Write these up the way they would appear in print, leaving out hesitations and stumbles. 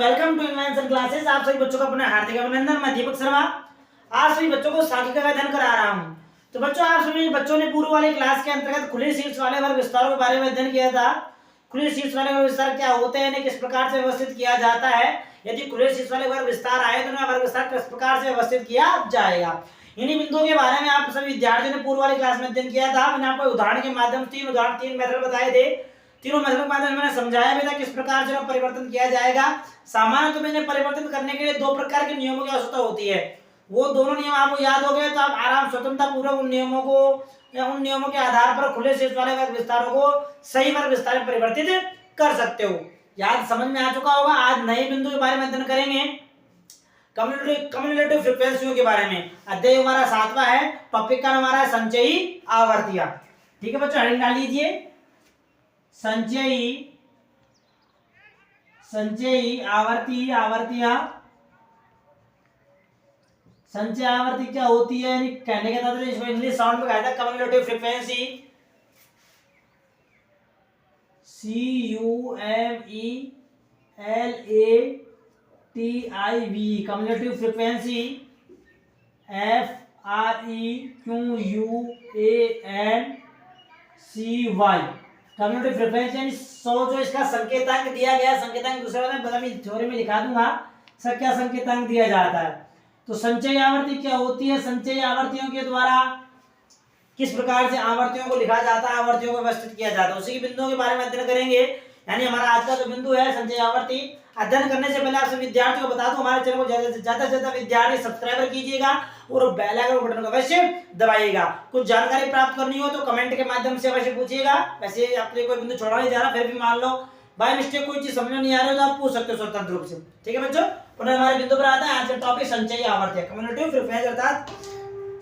Welcome to invention classes. आप सभी बच्चों का अपना हार्दिक अभिनंदन। मैं दीपक शर्मा आज सभी बच्चों को सांख्यिकी का अध्ययन करा रहा हूं। तो बच्चों, आप सभी बच्चों ने पूर्व वाली क्लास के अंतर्गत खुले शीर्ष वाले वर्ग विस्तारों के बारे में अध्ययन किया था। खुले शीर्ष वाले वर्ग विस्तार क्या होते हैं, किस प्रकार से व्यवस्थित किया जाता है, यदि खुले शीर्ष वाले वर्ग विस्तार आए तो उनका वर्ग विस्तार किस प्रकार से व्यवस्थित किया जाएगा। इन्हीं बिंदुओं के बारे में आप सभी विद्यार्थियों ने पूर्व वाली क्लास में अध्ययन किया था। मैंने आपको उदाहरण के माध्यम से तीन मेथड बताए थे। तीनों मेथड के माध्यम से मैंने समझाया भी था किस प्रकार से परिवर्तन किया जाएगा। सामान्य तो मैंने परिवर्तन करने के लिए दो प्रकार के नियमों की आवश्यकता होती है। वो दोनों नियम आपको याद हो गए तो आप आराम स्वतंत्रता पूर्वक उन नियमों को या उन नियमों के आधार पर खुले शीर्ष वाले वर्ग विस्तारों को सही वर्ग विस्तार में परिवर्तित कर सकते हो। याद समझ में आ चुका होगा। आज नए बिंदु के बारे में अध्ययन करेंगे, कम्युलेटिव फ्रीक्वेंसियों के बारे में। अध्याय हमारा 7वां है। टॉपिक का हमारा है संचयी आवर्तियां। ठीक है बच्चों, हेडिंग डाल लीजिए संचयी आवर्तियां। संचय आवर्ती क्या होती है, यानी कहने का तात्पर्य इसको इंग्लिश साउंड में कहा था cumulative frequency, CUMULATIV, cumulative frequency, FREQUANCY। Cumulative frequency यानी 100 जो इसका संकेतांक दिया गया, संकेतांक दूसरे थ्योरी में लिखा दूंगा सर क्या संकेतांक दिया जाता है। तो संचयी आवर्ती क्या होती है, संचयी आवर्तियों के द्वारा किस प्रकार से आवर्तियों को लिखा जाता है, आवर्तियों को व्यवस्थित किया जाता है, उसी के बिंदुओं के बारे में अध्ययन करेंगे। यानी हमारा आज का जो बिंदु है संचयी आवर्ती। अध्ययन करने से पहले आप सभी विद्यार्थियों को बता दूं, हमारे चैनल को ज्यादा से ज्यादा विद्यार्थी सब्सक्राइबर कीजिएगा और बेल आइकन बटन को अवश्य दबाइएगा। कुछ जानकारी प्राप्त करनी हो तो कमेंट के माध्यम से अवश्य पूछिएगा। वैसे अपने कोई बिंदु छोड़ा नहीं जा रहा, फिर भी मान लो बाय मिस्टेक कोई चीज समझ में नहीं आ रही हो तो आप पूछ सकते हो स्वतंत्र रूप से। ठीक है बच्चों, पुनः हमारे बिंदु पर आता है आज का टॉपिक संचयी आवर्ती, कम्युलेटिव फ्रीक्वेंसी अर्थात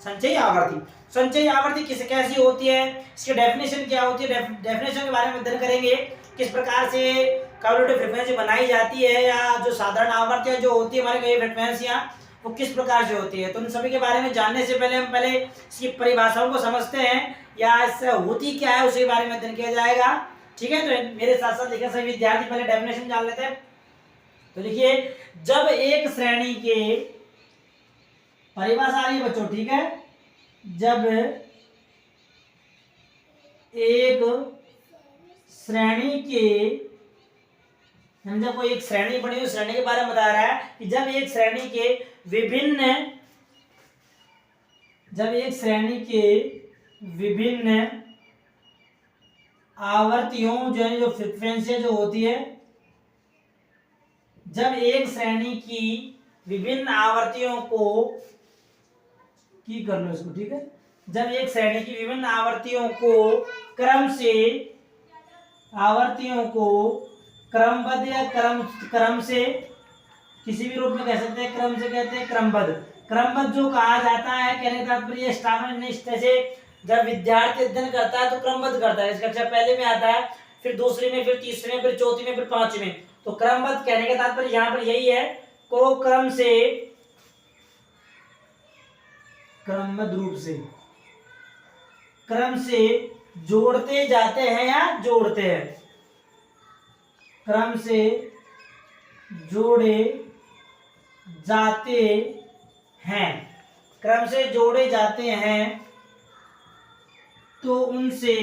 संचयी आवर्ती। संचयी आवर्ती किस कैसी होती है, इसकी डेफिनेशन क्या होती है, डेफिनेशन के बारे में अध्ययन करेंगे। किस प्रकार से कम्युलेटिव फ्रीक्वेंसी बनाई जाती है, या जो साधारण आवर्तियां जो होती है हमारे कई फ्रीक्वेंसियां वो किस प्रकार से होती है। तो उन सभी के बारे में जानने से पहले हम इसकी परिभाषाओं को समझते हैं, या इससे होती क्या है उसके बारे में अध्ययन किया जाएगा। ठीक है, तो मेरे साथ साथ देखिए सभी विद्यार्थी पहले डेफिनेशन जान लेते हैं। तो देखिए, जब एक श्रेणी के परिभाषा आ रही है बच्चों, ठीक है, जब एक श्रेणी के जब कोई एक श्रेणी बनी हुई श्रेणी के बारे में बता रहा है कि जब एक श्रेणी के विभिन्न आवर्तियों जो फ्रीक्वेंसी जो होती है, जब एक श्रेणी की विभिन्न आवर्तियों को कर लो इसको, ठीक है, जब एक श्रेणी की विभिन्न आवर्तियों को क्रमबद्ध या क्रम से किसी भी रूप में कह सकते हैं, क्रम से कहते हैं क्रमबद्ध जो कहा जाता है। कहने का तात्पर्य स्टामनिस्ट से जब विद्यार्थी अध्ययन करता है तो क्रमबद्ध करता है। इसका कक्षा पहले में आता है, फिर दूसरी में, फिर तीसरे में, फिर चौथी में, फिर पांचवी में। तो क्रमबद्ध कहने का तात्पर्य यहाँ पर यही है, को क्रमबद्ध रूप से क्रम से जोड़ते जाते हैं या जोड़ते हैं, क्रम से जोड़े जाते हैं, तो उनसे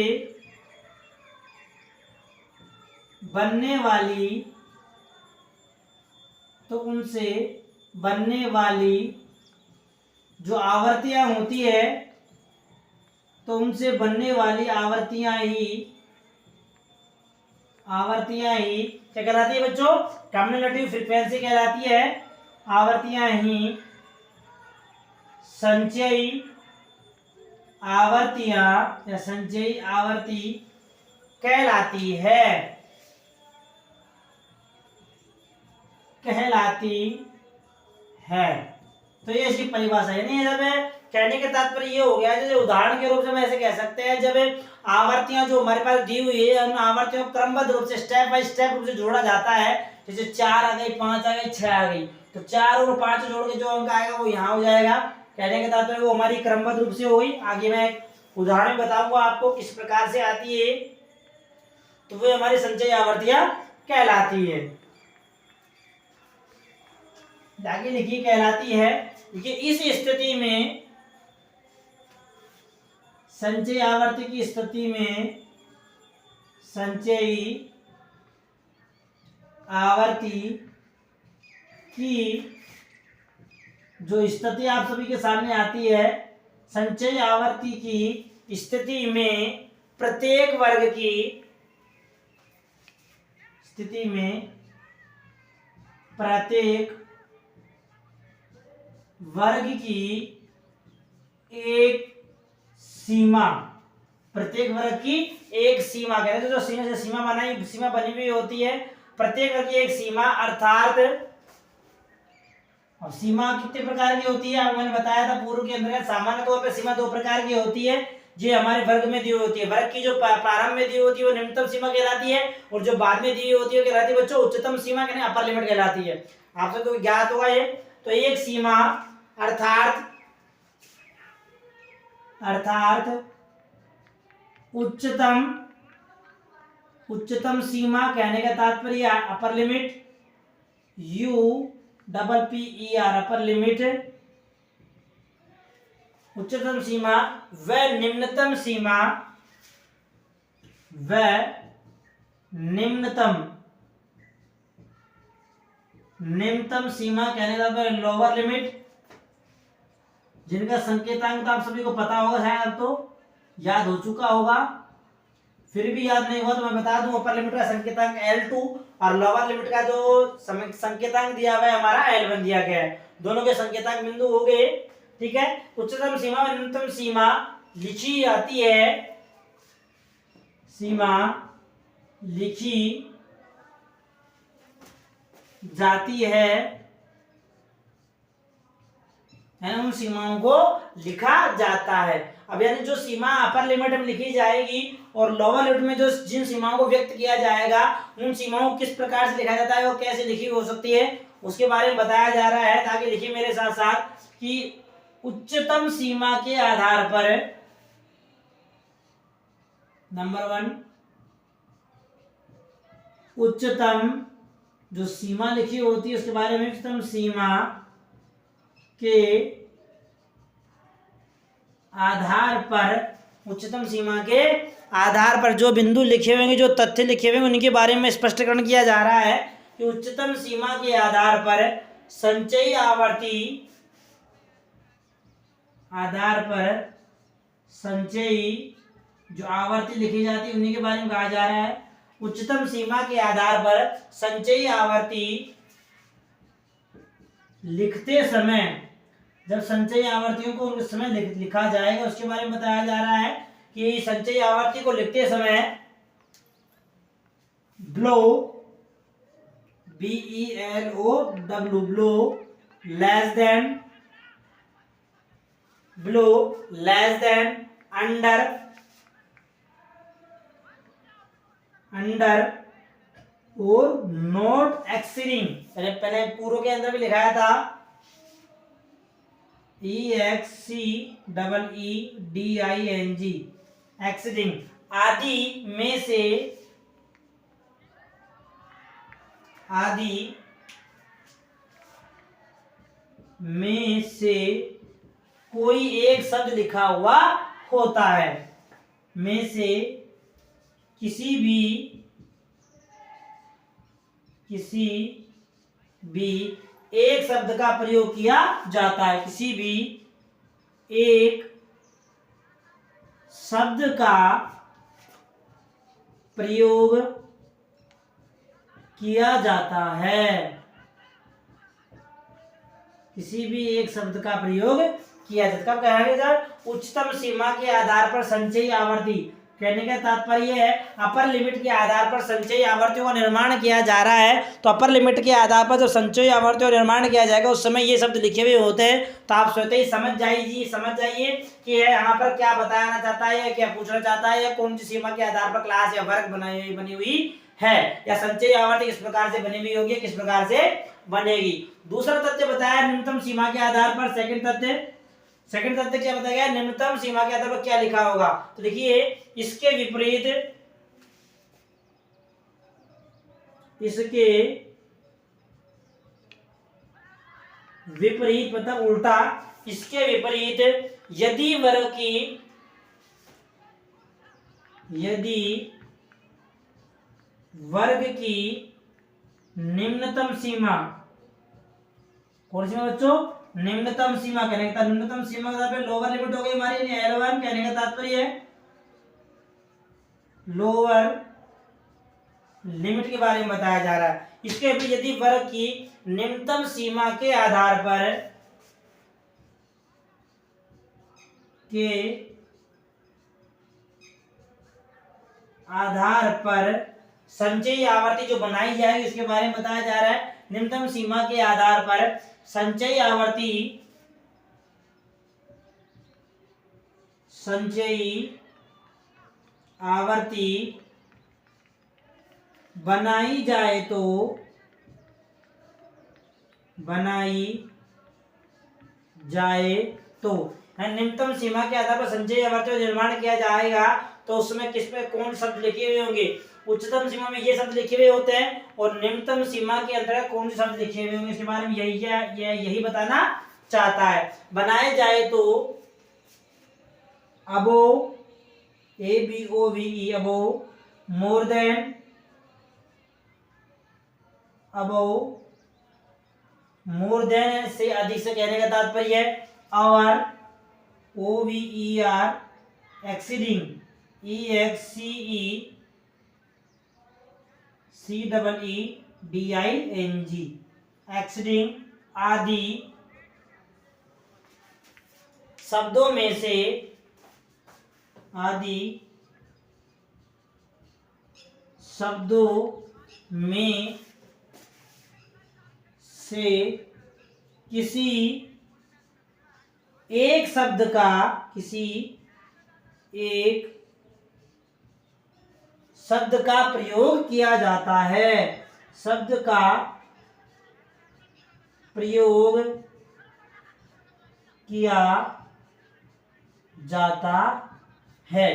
बनने वाली जो आवर्तियां होती है, तो उनसे बनने वाली आवर्तियां ही क्या कहलाती है बच्चों, कम्युलेटिव फ्रीक्वेंसी कहलाती है। आवर्तियां ही संचयी आवर्तियां या संचयी आवर्ती कहलाती है। तो ये इसकी परिभाषा है। नहीं, जब कहने का तात्पर्य ये हो गया, जैसे उदाहरण के रूप से हम ऐसे कह सकते हैं, जब आवर्तियां जो हमारे पास दी हुई है उन आवर्तियों को क्रमबद्ध रूप से स्टेप बाय स्टेप रूप से जोड़ा जाता है। जैसे 4 आ गई, 5 आ गई, 6 आ गई, तो 4 और 5 जोड़ के जो अंक आएगा वो यहाँ हो जाएगा। कहने का तात्पर्य वो हमारी क्रमबद्ध रूप से हो गई। आगे मैं उदाहरण बताऊंगा आपको किस प्रकार से आती है, तो वो हमारी संचयी आवर्तियां कहलाती है। आगे लिखी कहलाती है। देखिए इस स्थिति में संचयी आवर्ती की स्थिति में संचयी आवर्ती की जो स्थिति आप सभी के सामने आती है, संचयी आवर्ती की स्थिति में प्रत्येक वर्ग की स्थिति में प्रत्येक वर्ग की एक सीमा, प्रत्येक वर्ग की एक सीमा कह रहे हैं, जो सीमा बनी हुई होती है प्रत्येक वर्ग की एक सीमा, अर्थात अब सीमा कितने प्रकार की होती है आपको मैंने बताया था पूर्व के अंतर्गत। सामान्य तौर पर सीमा दो प्रकार की होती है, जो हमारे वर्ग में दी होती है। वर्ग की जो प्रारंभ में दी होती है वो निम्नतम सीमा कहलाती है, और जो बाद में दी होती है वो कहलाती है बच्चों उच्चतम सीमा, कहने अपर लिमिट कहलाती है। आप सबको ज्ञात होगा ये। तो एक सीमा अर्थात उच्चतम सीमा कहने का तात्पर्य upper limit, UPPER upper limit उच्चतम सीमा, व निम्नतम सीमा, व निम्नतम सीमा कहने का तात्पर्य लोअर लिमिट, जिनका संकेतांक तो आप सभी को पता होगा, शायद अब तो याद हो चुका होगा, फिर भी याद नहीं हुआ तो मैं बता दूं। अपर लिमिट का संकेतांक L2 और लोअर लिमिट का जो संकेतांक दिया हुआ है हमारा L1 दिया गया है। दोनों के संकेतांक बिंदु हो गए, ठीक है। उच्चतम सीमा और न्यूनतम सीमा लिखी जाती है, सीमा लिखी जाती है, उन सीमाओं को लिखा जाता है। अब यानी जो सीमा अपर लिमिट में लिखी जाएगी और लोअर लिमिट में जो जिन सीमाओं को व्यक्त किया जाएगा उन सीमाओं को किस प्रकार से लिखा जाता है और कैसे लिखी हो सकती है उसके बारे में बताया जा रहा है। ताकि लिखिए मेरे साथ साथ कि उच्चतम सीमा के आधार पर, नंबर 1, उच्चतम जो सीमा लिखी होती है उसके बारे में, उच्चतम सीमा के आधार पर, उच्चतम सीमा के आधार पर जो बिंदु लिखे हुए, जो तथ्य लिखे हुए उनके बारे में स्पष्टीकरण किया जा रहा है कि उच्चतम सीमा के आधार पर संचयी आवर्ती, आधार पर संचयी जो आवर्ती लिखी जाती है उन्हीं के बारे में कहा जा रहा है। उच्चतम सीमा के आधार पर संचयी आवर्ती लिखते समय, जब संचयी आवर्तियों को उस समय लिखा जाएगा उसके बारे में बताया जा रहा है कि संचयी आवर्ती को लिखते समय blow, BELOW, blow less than under और नॉट एक्सीडिंग, पहले पूर्व के अंदर भी लिखाया था EXCEEDING, एक्सीडिंग, आदि में से कोई एक शब्द लिखा हुआ होता है, में से किसी भी एक शब्द का प्रयोग किया जाता है, किसी भी एक शब्द का प्रयोग किया जाता है, किसी भी एक शब्द का प्रयोग किया जाता है। कब कहा गया? उच्चतम सीमा के आधार पर संचयी आवर्ती, कहने का तात्पर्य है अपर लिमिट के आधार पर संचयी आवर्तियों का निर्माण किया जा रहा है। तो अपर लिमिट के आधार पर जब संचयी आवर्तियों का निर्माण किया जाएगा उस समय ये शब्द लिखे हुए होते हैं। तो आप स्वतः ही समझ जाइए कि यहाँ पर क्या बताना चाहता है, क्या पूछना चाहता है, या कौन सी सीमा के आधार पर क्लास या वर्ग बनी हुई है, या संचयी आवर्ती किस प्रकार से बनी हुई होगी, किस प्रकार से बनेगी। दूसरा तथ्य बताया न्यूनतम सीमा के आधार पर। सेकंड तथ्य क्या बताया गया? निम्नतम सीमा के आधार पर क्या लिखा होगा। तो देखिए इसके विपरीत, विपरीत मतलब उल्टा, इसके विपरीत यदि वर्ग की निम्नतम सीमा, कौन सी है बच्चों? निम्नतम सीमा। कहने का निम्नतम सीमा का तात्पर्य लोअर लिमिट हो गई हमारी L1। कहने का तात्पर्य है लोअर लिमिट के बारे में बताया जा रहा है। इसके भी यदि वर्ग की निम्नतम सीमा के आधार पर संचयी आवर्ती जो बनाई जाएगी इसके बारे में बताया जा रहा है। निम्नतम सीमा के आधार पर संचयी आवर्ती बनाई जाए तो निम्नतम सीमा के आधार पर संचयी आवर्ती का निर्माण किया जाएगा तो उसमें किस पे कौन शब्द लिखे हुए होंगे? उच्चतम सीमा में ये शब्द लिखे हुए होते हैं और निम्नतम सीमा के अंतर्गत कौन से शब्द लिखे हुए होंगे इसके बारे में यही बताना चाहता है। बनाए जाए तो above ABOVE above, more than above, more than से अधिक से कहने का तात्पर्य है और OVER, एक्सीडिंग EXCEDING, एक्सीडिंग आदि शब्दों में से किसी एक शब्द का प्रयोग किया जाता है। शब्द का प्रयोग किया जाता है।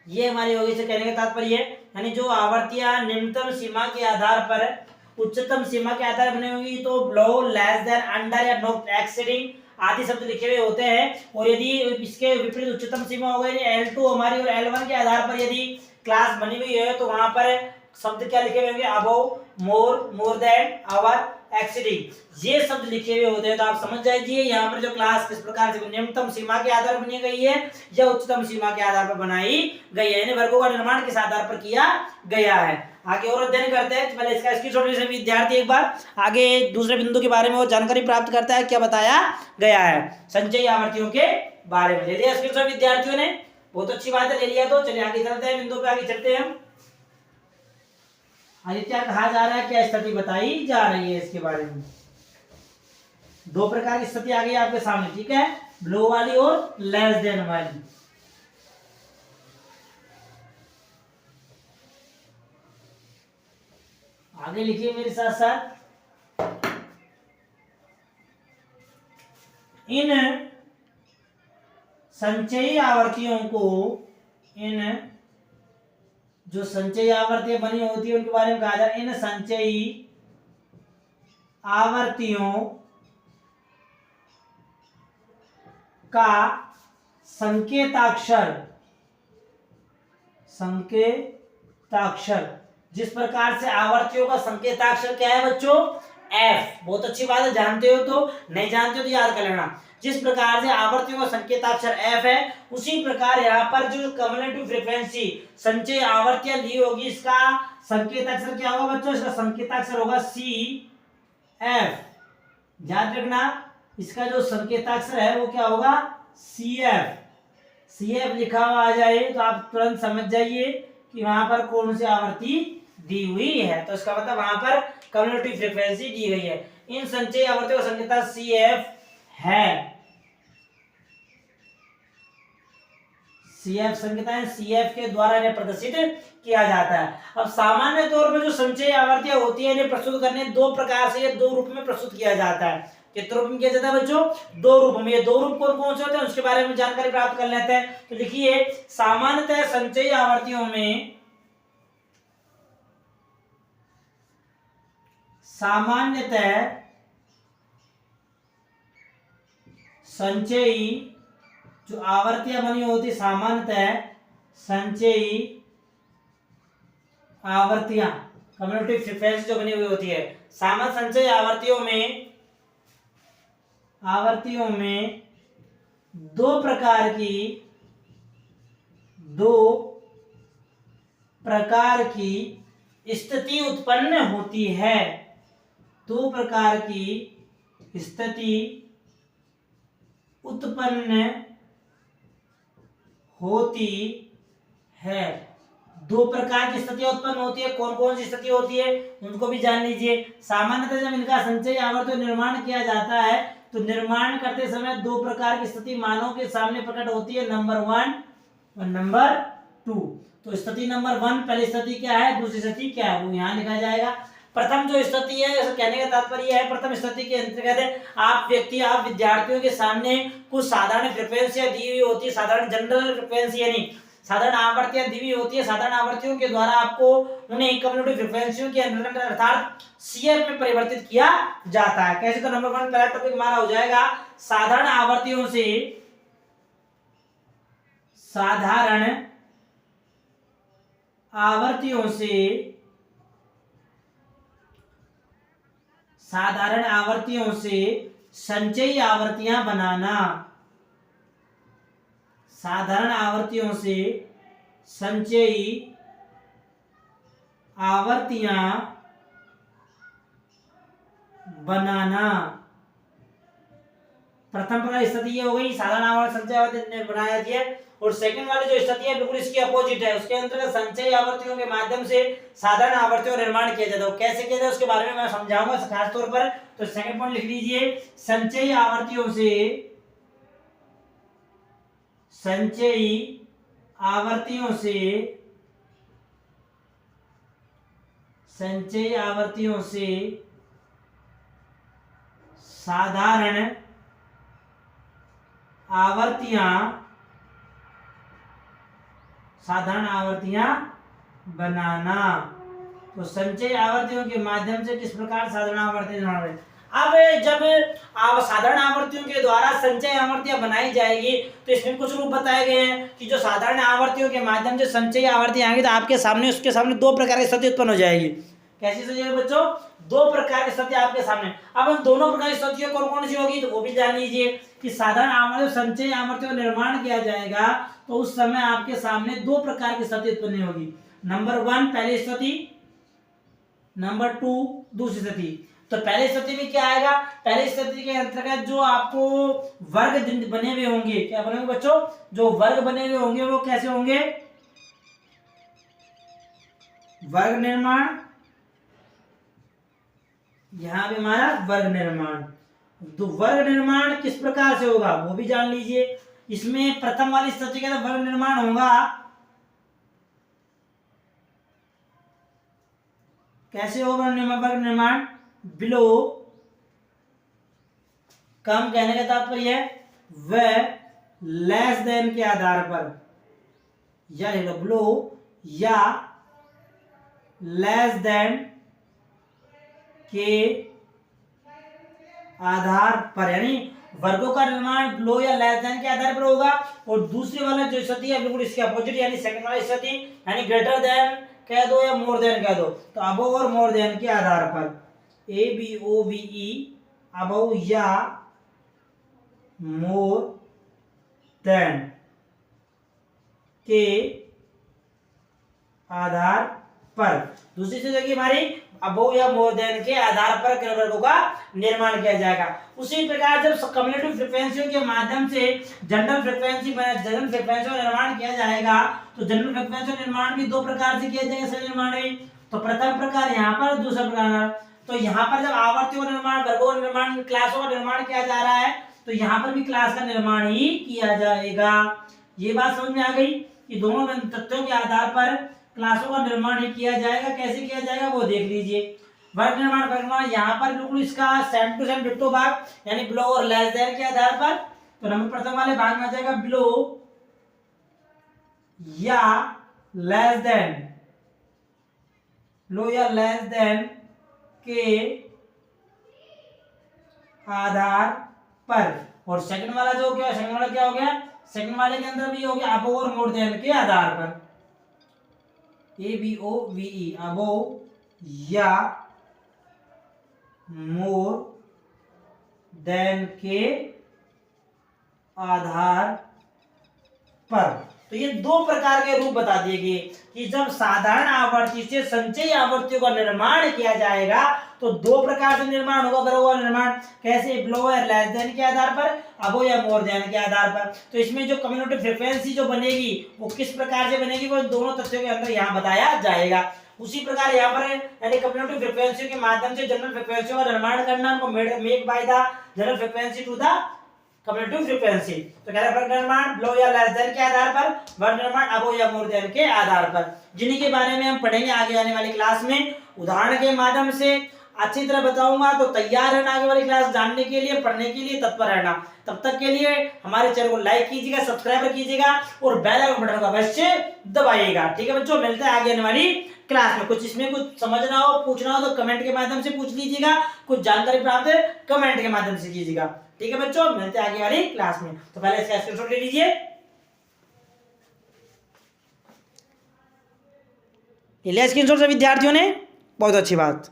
ये हमारी होगी से कहने का तात्पर्य है यानी जो आवर्तियां निम्नतम सीमा के आधार पर उच्चतम सीमा के आधार बनी होगी तो लो, लेस देन, अंडर या नो, एक्सीडिंग आदि शब्द लिखे हुए होते हैं। और यदि इसके विपरीत उच्चतम सीमा हो गई L2 हमारी और L1 के आधार पर यदि क्लास बनी हुई है तो वहां पर शब्द क्या लिखे हुए होंगे? अबोव, मोर, मोर देन, अवर, एक्सीडिंग। ये शब्द लिखे हुए होते हैं तो आप समझ जाइए यहाँ पर जो क्लास किस प्रकार से निम्नतम सीमा के आधार पर बनी गई है या उच्चतम सीमा के आधार पर बनाई गई है, यानी वर्गों का निर्माण किस आधार पर किया गया है। आगे और अध्ययन करते हैं। पहले इसका स्क्रीनशॉट ले विद्यार्थी एक बार आगे दूसरे बिंदु के बारे में वो जानकारी प्राप्त करता है क्या बताया गया है संचयी आवर्तियों के बारे में। ले लिया स्क्रीनशॉट विद्यार्थियों ने? बहुत अच्छी बात है, ले लिया। तो चलिए आगे चलते हैं, बिंदु पे आगे चलते हैं हम। आगे क्या कहा जा रहा है, क्या स्थिति बताई जा रही है इसके बारे में। दो प्रकार की स्थिति आ गई आपके सामने, ठीक है, ब्लो वाली और लेस देन वाली। आगे लिखिए मेरे साथ साथ। इन संचयी आवर्तियों को, इन जो संचयी आवर्तियां बनी होती है उनके बारे में कहा जा रहा है। इन संचयी आवर्तियों का संकेताक्षर, जिस प्रकार से आवर्तियों का संकेताक्षर क्या है बच्चों? F। बहुत अच्छी बात है, जानते हो तो, नहीं जानते हो तो याद कर लेना। जिस प्रकार से आवर्तियों का संकेताक्षर F है उसी प्रकार यहाँ पर जो कम्युलेटिव फ्रीक्वेंसी संचयी आवर्तियां ली होगी इसका संकेताक्षर क्या होगा बच्चों? इसका संकेताक्षर होगा CF। याद रखना इसका जो संकेताक्षर है वो क्या होगा? CF लिखा हुआ आ जाए तो आप तुरंत समझ जाइए कि वहां पर कौन सी आवृत्ति दी हुई है। तो इसका मतलब वहां पर कम्युलेटिव फ्रीक्वेंसी दी गई है। इन संचयी आवर्तियों का संकेताक्षर CF है। CF संकेताक्षर CF के द्वारा इन्हें प्रदर्शित किया जाता है। अब सामान्य तौर पर जो संचयी आवर्तियां होती है इन्हें प्रस्तुत करने दो प्रकार से, दो रूप में प्रस्तुत किया जाता है। कितने रूप में किया जाता है बच्चों? दो रूप में। ये दो रूप कौन कौन से होते हैं उसके बारे में जानकारी प्राप्त कर लेते हैं। तो लिखिए, सामान्यतः संचयी आवर्तियों में संचयी जो आवर्तियां बनी होती सामान्यतः संचयी आवर्तियां कम्युलेटिव फ्रीक्वेंसी जो बनी हुई होती है सामान्य संचयी आवर्तियों में दो प्रकार की स्थिति उत्पन्न होती है। दो प्रकार की स्थिति उत्पन्न होती है। दो प्रकार की स्थितियां उत्पन्न होती है। कौन कौन सी स्थिति होती है उनको भी जान लीजिए। सामान्यतः जब इनका संचयी आवर्त निर्माण किया जाता है तो निर्माण करते समय दो प्रकार की स्थिति मानव के सामने प्रकट होती है, नंबर 1 और नंबर 2। तो स्थिति नंबर 1 पहली स्थिति क्या है, दूसरी स्थिति क्या है, वो यहाँ लिखा जाएगा। प्रथम जो स्थिति है, कहने का तात्पर्य है प्रथम स्थिति के अंतर्गत आप विद्यार्थियों के सामने कुछ साधारण फ्रीक्वेंसियां दी हुई होती है, साधारण जनरल फ्रीक्वेंसी यानी साधारण आवर्तियां दी हुई होती है। साधारण आवर्तियों के द्वारा आपको उन्हें कम्युलेटिव फ्रीक्वेंसियों के अर्थात सीएफ में परिवर्तित किया जाता है। कैसे, तो नंबर 1 पहला टॉपिक हमारा हो जाएगा साधारण आवर्तियों से संचयी आवर्तियां बनाना। साधारण आवर्तियों से संचयी आवर्तियां बनाना। प्रथम प्रकार स्थिति ये हो गई, साधारण आवर्त संचयी आवर्ती बनाया जाती है। और सेकंड वाली जो स्थिति है बिल्कुल इसकी अपोजिट है। उसके अंतर्गत संचयी आवर्तियों के माध्यम से साधारण आवर्तियों का निर्माण किया जाता है। कैसे किया जाए उसके बारे में मैं समझाऊंगा खास तौर पर। तो सेकंड पॉइंट लिख लीजिए, संचयी आवर्तियों से साधारण आवर्तियां बनाना। तो संचयी आवर्तियों के माध्यम से किस प्रकार साधारण आवर्तियां बनाना है। अब जब साधारण आवर्तियों के द्वारा संचयी आवर्तियां बनाई जाएगी तो इसमें कुछ रूप बताए गए हैं कि जो साधारण आवर्तियों के माध्यम से संचयी आवर्तियां आएंगी तो आपके सामने उसके सामने दो प्रकार की स्थिति उत्पन्न हो जाएगी। कैसी स्थिति है बच्चों, दो प्रकार की स्थिति आपके सामने। अब हम दोनों प्रकार की स्थितियों कौन कौन सी होगी तो वो भी जान लीजिए कि साधारण आवर्त संचयी आवर्तियों का निर्माण किया जाएगा तो उस समय आपके सामने दो प्रकार की स्थिति उत्पन्न होगी। नंबर 1 पहली स्थिति, नंबर 2 दूसरी स्थिति। तो पहली स्थिति में क्या आएगा, पहली स्थिति के अंतर्गत जो आपको वर्ग बने हुए होंगे, क्या बने होंगे बच्चों, जो वर्ग बने हुए होंगे वो कैसे होंगे, वर्ग निर्माण। यहां पे हमारा वर्ग निर्माण। तो वर्ग निर्माण किस प्रकार से होगा वो भी जान लीजिए। इसमें प्रथम वाली स्थिति के अंदर वर्ग निर्माण होगा, कैसे होगा वर्ग निर्माण, बिलो, कम कहने का तात्पर्य है वह लेस देन के आधार पर, या बिलो या लेस देन के आधार पर, यानी वर्गों का निर्माण बिलो या लेस देन के आधार पर होगा। और दूसरी वाला जो स्थिति है बिल्कुल इसके अपोजिट, यानी सेकंड वाली स्थिति, यानी ग्रेटर देन कह दो या मोर देन कह दो, तो अबव और मोर देन के आधार पर, ABOVE अबव या मोर देन के आधार पर। दूसरी चीज होगी हमारी अबव या मोर देन के आधार पर वर्गों का निर्माण किया जाएगा। उसी प्रकार जब कम्युलेटिव फ्रीक्वेंसियों के माध्यम से जनरल फ्रीक्वेंसी का निर्माण किया जाएगा तो जनरल फ्रीक्वेंसी निर्माण भी दो प्रकार से किया जाएगा निर्माण में। तो प्रथम प्रकार यहाँ पर, दूसरा प्रकार। तो यहाँ पर जब आवर्तियों का निर्माण, वर्गों का निर्माण, क्लासों का निर्माण किया जा रहा है तो यहाँ पर भी क्लास का निर्माण ही किया जाएगा। ये बात समझ में आ गई कि दोनों तथ्यों के आधार पर क्लासों का निर्माण ही किया जाएगा। कैसे किया जाएगा वो देख लीजिए। वर्ग निर्माण यहाँ पर बिल्कुल इसका सेम टू सेम डिट्टो भाग, यानी बिलो और लेस देन के आधार पर। तो नंबर प्रथम वाले भाग में आ जाएगा बिलो या लेस देन, बिलो या लेस देन के आधार पर। और सेकंड वाला जो क्या, सेकंड वाला क्या हो गया, सेकंड वाले के अंदर भी हो गया अबोव और मोर देन के आधार पर, ABOVE अबोव या मोर देन के आधार पर। तो ये दो प्रकार के रूप बता दिए गए कि जब साधारण आवर्ती से संचयी आवर्तियों का निर्माण किया जाएगा तो दो प्रकार से निर्माण होगा। बराबर हुआ निर्माण कैसे, बिलो या लेस देन के आधार पर, अबो या मोर देन के आधार पर। तो इसमें जो कम्युटेटिव फ्रीक्वेंसी जो बनेगी वो किस प्रकार से बनेगी, वो दोनों तथ्यों के अंदर यहाँ बताया जाएगा। उसी प्रकार यहाँ पर यानी कम्युटेटिव फ्रीक्वेंसी के माध्यम से जनरल फ्रीक्वेंसी का निर्माण करना, उनको make by the general frequency to the commutative frequency. तो कह रहा है वर्ग निर्माण बिलो या लेस देन के आधार पर, वर्ग निर्माण अबो या मोर देन के आधार पर, जिन्हीं के बारे में हम पढ़ेंगे आगे आने वाली क्लास में। उदाहरण के माध्यम से अच्छी तरह बताऊंगा, तो तैयार रहना आगे वाली क्लास जानने के लिए, पढ़ने के लिए तत्पर रहना। तब तक के लिए हमारे चैनल को लाइक कीजिएगा, सब्सक्राइब कीजिएगा और बेल आइकन बटन को अवश्य दबाइएगा। ठीक है बच्चों, मिलते हैं आगे आने वाली क्लास में। कुछ इसमें कुछ समझना हो, पूछना हो तो कमेंट के माध्यम से पूछ लीजिएगा, कुछ जानकारी प्राप्त है कमेंट के माध्यम से कीजिएगा। ठीक है बच्चों, मिलते हैं आगे वाली क्लास में। तो पहले इसका स्क्रीनशॉट ले लीजिए, ले लिया स्क्रीनशॉट से विद्यार्थियों ने, बहुत अच्छी बात।